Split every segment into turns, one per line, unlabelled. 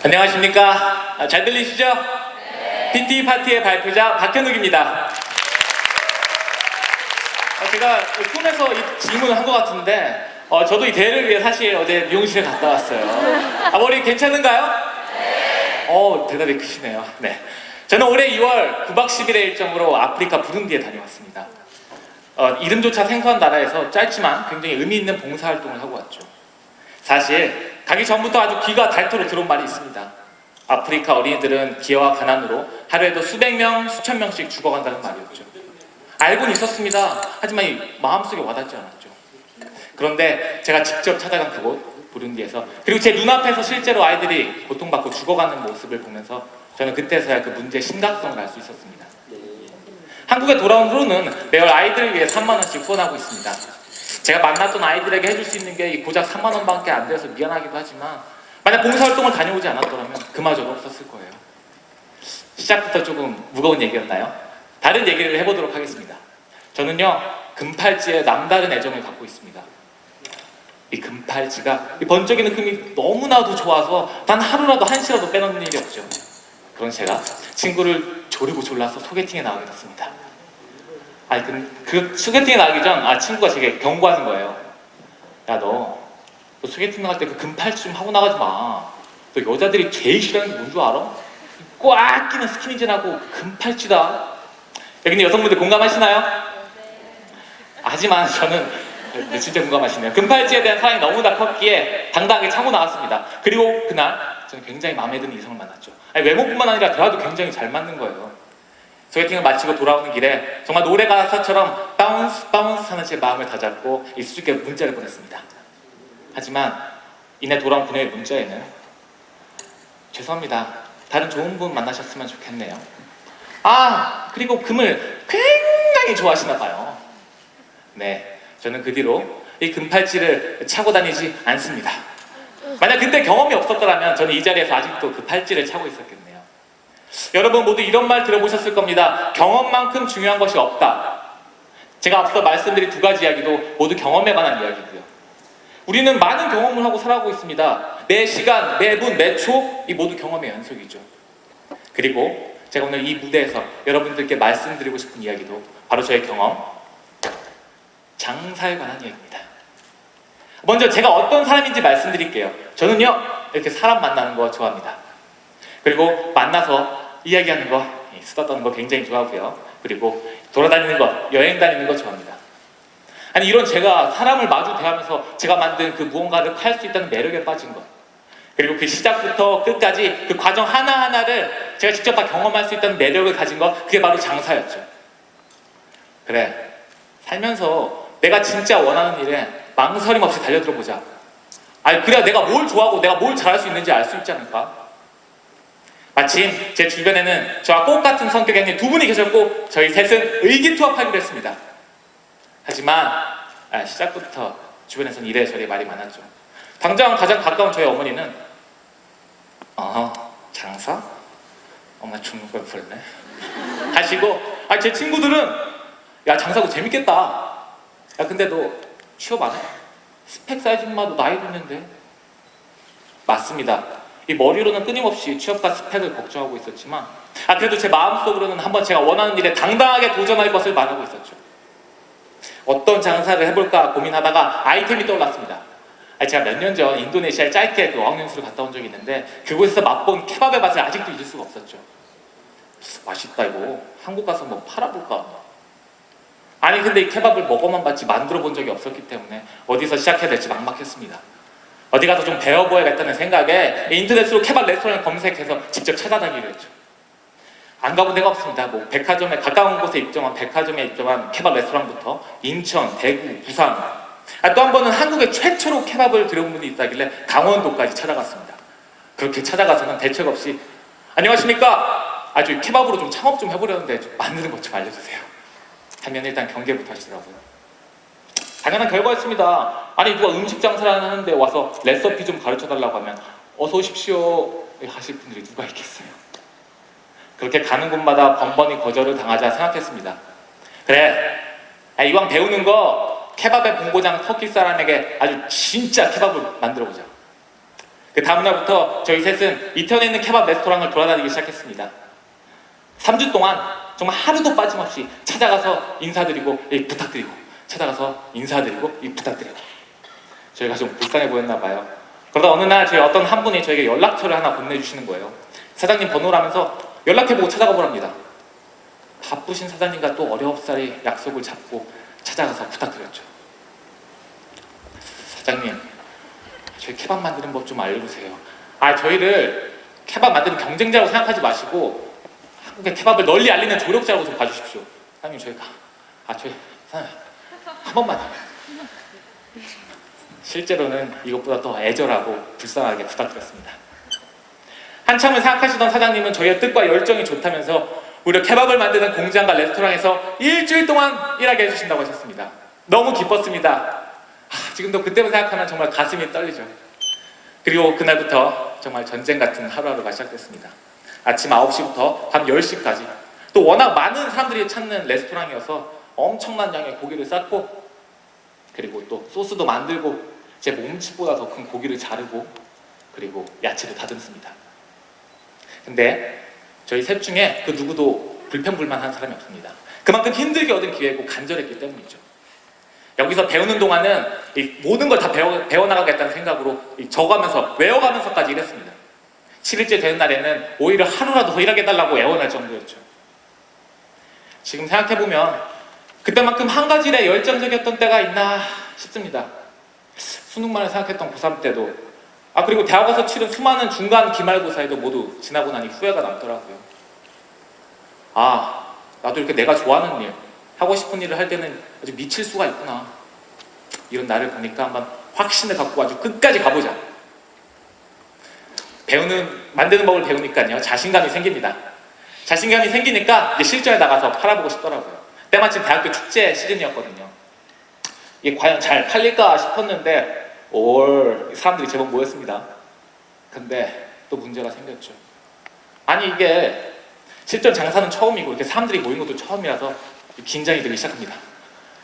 안녕하십니까? 잘 들리시죠? 네. PT 파티의 발표자 박현욱입니다. 제가 꿈에서 이 질문을 한 것 같은데 저도 이 대회를 위해 사실 어제 미용실에 갔다 왔어요. 머리 괜찮은가요? 네. 대답이 크시네요. 네. 저는 올해 2월 9박 10일의 일정으로 아프리카 부룬디에 다녀왔습니다. 이름조차 생소한 나라에서 짧지만 굉장히 의미 있는 봉사활동을 하고 왔죠. 사실 가기 전부터 아주 귀가 닳도록 들어온 말이 있습니다. 아프리카 어린이들은 기아와 가난으로 하루에도 수백 명, 수천 명씩 죽어간다는 말이었죠. 알고는 있었습니다. 하지만 이 마음속에 와닿지 않았죠. 그런데 제가 직접 찾아간 그곳 부룬디에서, 그리고 제 눈앞에서 실제로 아이들이 고통받고 죽어가는 모습을 보면서 저는 그때서야 그 문제의 심각성을 알 수 있었습니다. 한국에 돌아온 후로는 매월 아이들을 위해 3만 원씩 후원하고 있습니다. 제가 만났던 아이들에게 해줄 수 있는 게 고작 3만 원밖에 안 돼서 미안하기도 하지만, 만약 봉사활동을 다녀오지 않았더라면 그마저도 없었을 거예요. 시작부터 조금 무거운 얘기였나요? 다른 얘기를 해보도록 하겠습니다. 저는요, 금팔찌에 남다른 애정을 갖고 있습니다. 이 금팔찌가 이 번쩍이는 금이 너무나도 좋아서 단 하루라도 한시라도 빼놓는 일이 없죠. 그런 제가 친구를 조르고 졸라서 소개팅에 나가게 됐습니다. 그 소개팅에 나가기 전 친구가 제게 경고하는 거예요. 야, 너 소개팅 나갈 때 그 금팔찌 좀 하고 나가지 마. 너 여자들이 제일 싫어하는 게 뭔 줄 알아? 꽉 끼는 스키니진하고 금팔찌다. 여기 있는 여성분들 공감하시나요? 하지만 저는 진짜 공감하시네요. 금팔찌에 대한 사랑이 너무나 컸기에 당당하게 차고 나왔습니다. 그리고 그날 저는 굉장히 마음에 드는 이성을 만났죠. 외모뿐만 아니라 대화도 굉장히 잘 맞는 거예요. 소개팅을 마치고 돌아오는 길에 정말 노래 가사처럼 바운스 바운스 하는 제 마음을 다잡고 수줍게 문자를 보냈습니다. 하지만 이내 돌아온 그녀의 문자에는 죄송합니다. 다른 좋은 분 만나셨으면 좋겠네요. 그리고 금을 굉장히 좋아하시나 봐요. 네, 저는 그 뒤로 이 금팔찌를 차고 다니지 않습니다. 만약 그때 경험이 없었더라면 저는 이 자리에서 아직도 그 팔찌를 차고 있었겠네요. 여러분 모두 이런 말 들어보셨을 겁니다. 경험만큼 중요한 것이 없다. 제가 앞서 말씀드린 두 가지 이야기도 모두 경험에 관한 이야기고요. 우리는 많은 경험을 하고 살아가고 있습니다. 매 시간, 매 분, 매 초, 이 모두 경험의 연속이죠. 그리고 제가 오늘 이 무대에서 여러분들께 말씀드리고 싶은 이야기도 바로 저의 경험, 장사에 관한 이야기입니다. 먼저 제가 어떤 사람인지 말씀드릴게요. 저는요, 이렇게 사람 만나는 거 좋아합니다. 그리고 만나서 이야기하는 거, 수다 떠는 거 굉장히 좋아하고요. 그리고 돌아다니는 거, 여행 다니는 거 좋아합니다. 이런 제가 사람을 마주 대하면서 제가 만든 그 무언가를 팔 수 있다는 매력에 빠진 것, 그리고 그 시작부터 끝까지 그 과정 하나하나를 제가 직접 다 경험할 수 있다는 매력을 가진 것, 그게 바로 장사였죠. 그래, 살면서 내가 진짜 원하는 일에 망설임 없이 달려들어 보자. 그래야 내가 뭘 좋아하고 내가 뭘 잘할 수 있는지 알 수 있지 않을까? 마침 제 주변에는 저와 똑같은 성격의 형님 두 분이 계셨고 저희 셋은 의기투합하기로 했습니다. 하지만 시작부터 주변에서는 이래저래 말이 많았죠. 당장 가장 가까운 저희 어머니는 장사? 엄마 죽는 걸 볼래? 하시고 제 친구들은 야, 장사고 재밌겠다. 야, 근데 너 취업 안 해? 스펙 사이즈마도 나이도 있는데. 맞습니다. 이 머리로는 끊임없이 취업과 스펙을 걱정하고 있었지만 그래도 제 마음속으로는 한번 제가 원하는 일에 당당하게 도전할 것을 말하고 있었죠. 어떤 장사를 해볼까 고민하다가 아이템이 떠올랐습니다. 제가 몇 년 전 인도네시아에 짧게 어학연수를 갔다 온 적이 있는데 그곳에서 맛본 케밥의 맛을 아직도 잊을 수가 없었죠. 맛있다, 이거 한국 가서 뭐 팔아볼까? 근데 이 케밥을 먹어만 봤지 만들어 본 적이 없었기 때문에 어디서 시작해야 될지 막막했습니다. 어디 가서 좀 배워보야겠다는 생각에 인터넷으로 케밥 레스토랑을 검색해서 직접 찾아다니기로 했죠. 안 가본 데가 없습니다. 백화점에 가까운 곳에 입점한 백화점에 입점한 케밥 레스토랑부터 인천, 대구, 부산, 또 한 번은 한국에 최초로 케밥을 들여온 분이 있다길래 강원도까지 찾아갔습니다. 그렇게 찾아가서는 대책 없이 안녕하십니까? 저 케밥으로 좀 창업 좀 해보려는데 좀 만드는 것 좀 알려주세요. 하면 일단 경계부터 하시더라고요. 당연한 결과였습니다. 누가 음식 장사를 하는데 와서 레시피 좀 가르쳐달라고 하면 어서 오십시오 하실 분들이 누가 있겠어요. 그렇게 가는 곳마다 번번이 거절을 당하자 생각했습니다. 그래, 이왕 배우는 거 케밥의 본고장 터키 사람에게 아주 진짜 케밥을 만들어보자. 그 다음날부터 저희 셋은 이태원에 있는 케밥 레스토랑을 돌아다니기 시작했습니다. 3주 동안 정말 하루도 빠짐없이 찾아가서 인사드리고 부탁드리고, 찾아가서 인사드리고 부탁드리고. 저희가 좀 불쌍해 보였나 봐요. 그러다 어느 날 저희 어떤 한 분이 저에게 연락처를 하나 보내주시는 거예요. 사장님 번호라면서 연락해보고 찾아가 보랍니다. 바쁘신 사장님과 또 어렵사리 약속을 잡고 찾아가서 부탁드렸죠. 사장님, 저희 케밥 만드는 법 좀 알려주세요. 저희를 케밥 만드는 경쟁자라고 생각하지 마시고 한국의 케밥을 널리 알리는 조력자라고 좀 봐주십시오. 사장님, 저희가 저희 사장님 한 번만. 실제로는 이것보다 더 애절하고 불쌍하게 부탁드렸습니다. 한참을 생각하시던 사장님은 저희의 뜻과 열정이 좋다면서 무려 케밥을 만드는 공장과 레스토랑에서 일주일 동안 일하게 해주신다고 하셨습니다. 너무 기뻤습니다. 지금도 그때만 생각하면 정말 가슴이 떨리죠. 그리고 그날부터 정말 전쟁 같은 하루하루가 시작됐습니다. 아침 9시부터 밤 10시까지 또 워낙 많은 사람들이 찾는 레스토랑이어서 엄청난 양의 고기를 쌌고, 그리고 또 소스도 만들고 제 몸집보다 더 큰 고기를 자르고, 그리고 야채도 다듬습니다. 근데 저희 셋 중에 그 누구도 불평불만한 사람이 없습니다. 그만큼 힘들게 얻은 기회고 간절했기 때문이죠. 여기서 배우는 동안은 이 모든 걸 다 배워나가겠다는 생각으로 적어가면서 외워가면서까지 일했습니다. 7일째 되는 날에는 오히려 하루라도 더 일하게 해달라고 애원할 정도였죠. 지금 생각해보면 그때만큼 한 가지 일에 열정적이었던 때가 있나 싶습니다. 수능만을 생각했던 고3 때도, 그리고 대학 와서 치른 수많은 중간 기말고사에도 모두 지나고 나니 후회가 남더라고요. 나도 이렇게 내가 좋아하는 일, 하고 싶은 일을 할 때는 아주 미칠 수가 있구나. 이런 나를 보니까 한번 확신을 갖고 아주 끝까지 가보자. 만드는 법을 배우니까요, 자신감이 생깁니다. 자신감이 생기니까 이제 실전에 나가서 팔아보고 싶더라고요. 때마침 대학교 축제 시즌이었거든요. 이게 과연 잘 팔릴까 싶었는데 사람들이 제법 모였습니다. 근데 또 문제가 생겼죠. 이게 실전 장사는 처음이고 이렇게 사람들이 모인 것도 처음이라서 긴장이 되기 시작합니다.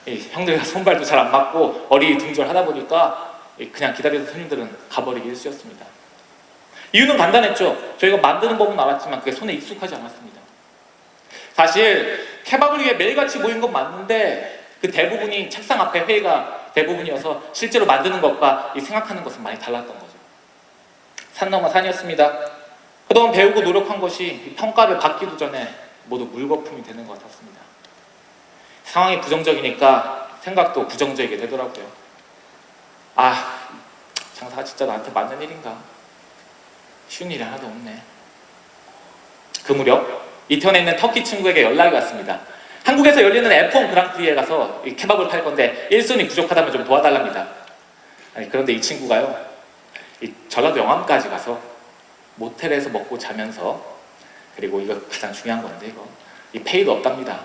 형들과 손발도 잘 안 맞고 어리둥절하다 보니까 그냥 기다리던 손님들은 가버리기 일쑤였습니다. 이유는 간단했죠. 저희가 만드는 법은 알았지만 그게 손에 익숙하지 않았습니다. 사실 케밥을 위해 매일같이 모인 건 맞는데 그 대부분이 책상 앞에 회의가 대부분이어서 실제로 만드는 것과 생각하는 것은 많이 달랐던 거죠. 산 넘어 산이었습니다. 그동안 배우고 노력한 것이 평가를 받기도 전에 모두 물거품이 되는 것 같았습니다. 상황이 부정적이니까 생각도 부정적이게 되더라고요. 장사가 진짜 나한테 맞는 일인가? 쉬운 일이 하나도 없네. 그 무렵 이태원에 있는 터키 친구에게 연락이 왔습니다. 한국에서 열리는 F1 그랑프리에 가서 이 케밥을 팔 건데 1순위 부족하다면 좀 도와달랍니다. 그런데 이 친구가요, 이 전라도 영암까지 가서 모텔에서 먹고 자면서, 그리고 이거 가장 중요한 건데 이 페이도 없답니다.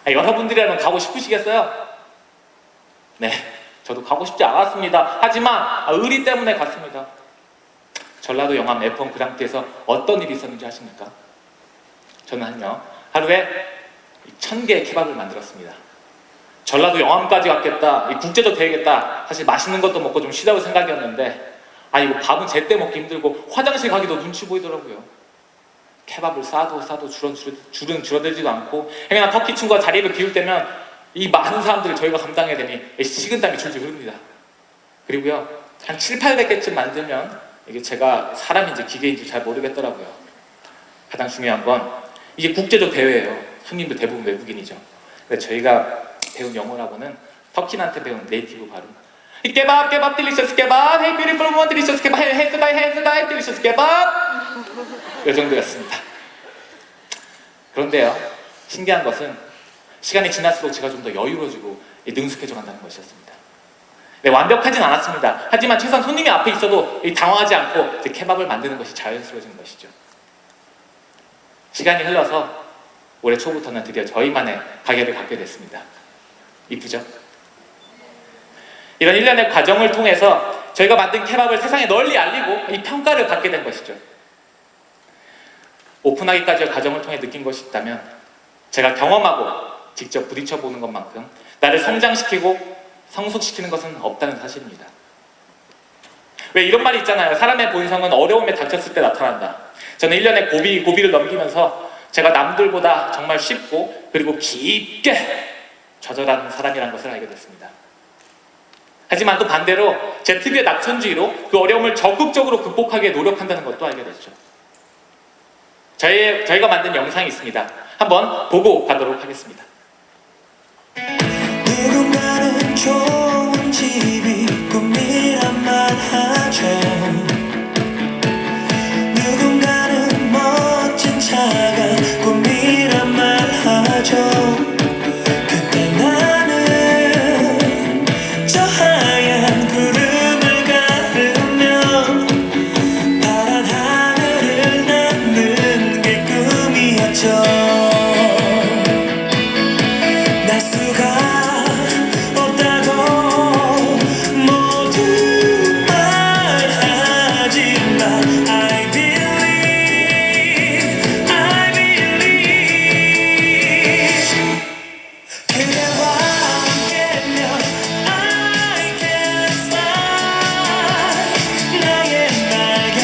여러분들이라면 가고 싶으시겠어요? 네, 저도 가고 싶지 않았습니다. 하지만 의리 때문에 갔습니다. 전라도 영암 F1 그랑프리에서 어떤 일이 있었는지 아십니까? 저는 하루에 1000개의 케밥을 만들었습니다. 전라도 영암까지 갔겠다, 국제적 대회겠다, 사실 맛있는 것도 먹고 좀 쉬자고 생각이었는데 이거 밥은 제때 먹기 힘들고 화장실 가기도 눈치 보이더라고요. 케밥을 싸도 줄은 줄어들지도 않고, 행여나 터키 친구가 자리를 비울 때면 이 많은 사람들을 저희가 감당해야 되니 식은땀이 줄줄 흐릅니다. 그리고요, 한 700~800개쯤 만들면 이게 제가 사람인지 기계인지 잘 모르겠더라고요. 가장 중요한 건 이게 국제적 대회예요. 손님들 대부분 외국인이죠. 근데 저희가 배운 영어라고는 터키한테 배운 네이티브 발음, 케밥 딜리셔스 케밥, 헤이 뷰티풀 우먼 딜리셔스 케밥, 헤이 스다이 딜리셔스 케밥, 이 정도였습니다. 그런데요, 신기한 것은 시간이 지날수록 제가 좀 더 여유로워지고 능숙해져 간다는 것이었습니다. 네, 완벽하진 않았습니다. 하지만 최소한 손님이 앞에 있어도 당황하지 않고 케밥을 만드는 것이 자연스러워진 것이죠. 시간이 흘러서 올해 초부터는 드디어 저희만의 가게를 갖게 됐습니다. 이쁘죠? 이런 일련의 과정을 통해서 저희가 만든 케밥을 세상에 널리 알리고 이 평가를 받게 된 것이죠. 오픈하기까지의 과정을 통해 느낀 것이 있다면 제가 경험하고 직접 부딪혀보는 것만큼 나를 성장시키고 성숙시키는 것은 없다는 사실입니다. 왜 이런 말이 있잖아요. 사람의 본성은 어려움에 닥쳤을 때 나타난다. 저는 1년에 고비를 넘기면서 제가 남들보다 정말 쉽고 그리고 깊게 좌절하는 사람이라는 것을 알게 됐습니다. 하지만 또 반대로 제 특유의 낙천주의로 그 어려움을 적극적으로 극복하기 위해 노력한다는 것도 알게 됐죠. 저희가 만든 영상이 있습니다. 한번 보고 가도록 하겠습니다.
누군가는 좋은 집이 꿈이란 말 하죠. 누군가는 멋진 차가 꿈이란 말 하죠. 그때 나는 저 하얀 구름을 가르며 파란 하늘을 낳는 게 꿈이었죠. 날 수가 없다고 모두 말하지만 I believe 그대와 함께면 I can fly 나의 날개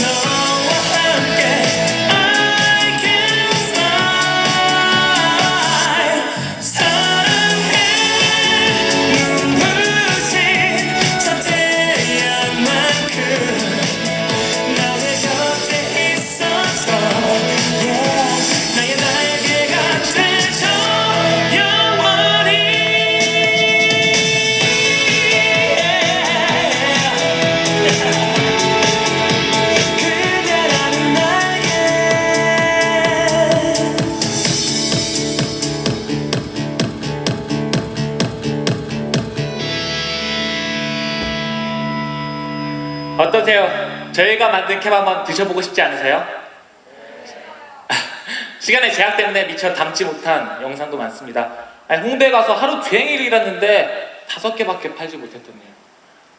너와 함께 I can fly 사랑해 눈부신 저 태양만큼 나의 곁에 있어줘 yeah. 나의 날개가 되죠 영원히 그대라는 날개
어떠세요? 저희가 만든 캡 한번 드셔보고 싶지 않으세요? 시간의 제약 때문에 미처 담지 못한 영상도 많습니다. 아니, 홍대 가서 하루 종일 일했는데 5개밖에 팔지 못했더니요.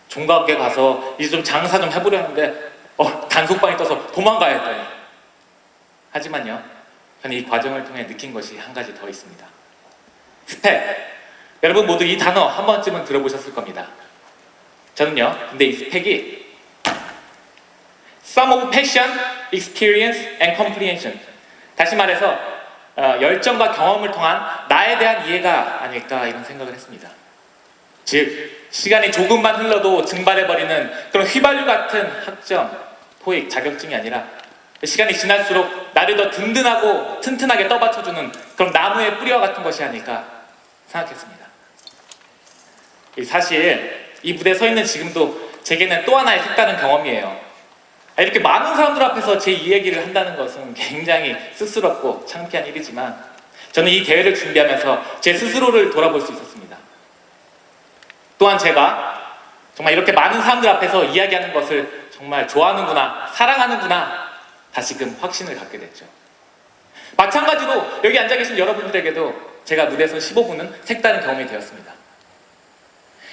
종각에 가서 이제 좀 장사 좀 해보려는데 단속반이 떠서 도망가야 했더니. 하지만요, 저는 이 과정을 통해 느낀 것이 한 가지 더 있습니다. 스펙. 여러분 모두 이 단어 한 번쯤은 들어보셨을 겁니다. 저는요, 근데 이 스펙이 Sum of passion, experience, and comprehension. 다시 말해서 열정과 경험을 통한 나에 대한 이해가 아닐까 이런 생각을 했습니다. 즉 시간이 조금만 흘러도 증발해버리는 그런 휘발유 같은 학점, 토익, 자격증이 아니라 시간이 지날수록 나를 더 든든하고 튼튼하게 떠받쳐주는 그런 나무의 뿌리와 같은 것이 아닐까 생각했습니다. 사실 이 무대에 서 있는 지금도 제게는 또 하나의 색다른 경험이에요. 이렇게 많은 사람들 앞에서 제 이야기를 한다는 것은 굉장히 쑥스럽고 창피한 일이지만 저는 이 대회를 준비하면서 제 스스로를 돌아볼 수 있었습니다. 또한 제가 정말 이렇게 많은 사람들 앞에서 이야기하는 것을 정말 좋아하는구나, 사랑하는구나 다시금 확신을 갖게 됐죠. 마찬가지로 여기 앉아 계신 여러분들에게도 제가 무대에서 15분은 색다른 경험이 되었습니다.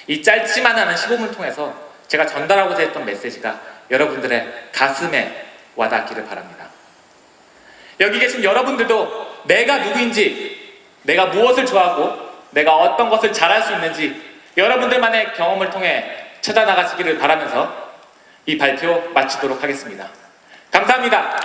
이 짧지만 않은 15분을 통해서 제가 전달하고자 했던 메시지가 여러분들의 가슴에 와닿기를 바랍니다. 여기 계신 여러분들도 내가 누구인지, 내가 무엇을 좋아하고 내가 어떤 것을 잘할 수 있는지 여러분들만의 경험을 통해 찾아나가시기를 바라면서 이 발표 마치도록 하겠습니다. 감사합니다.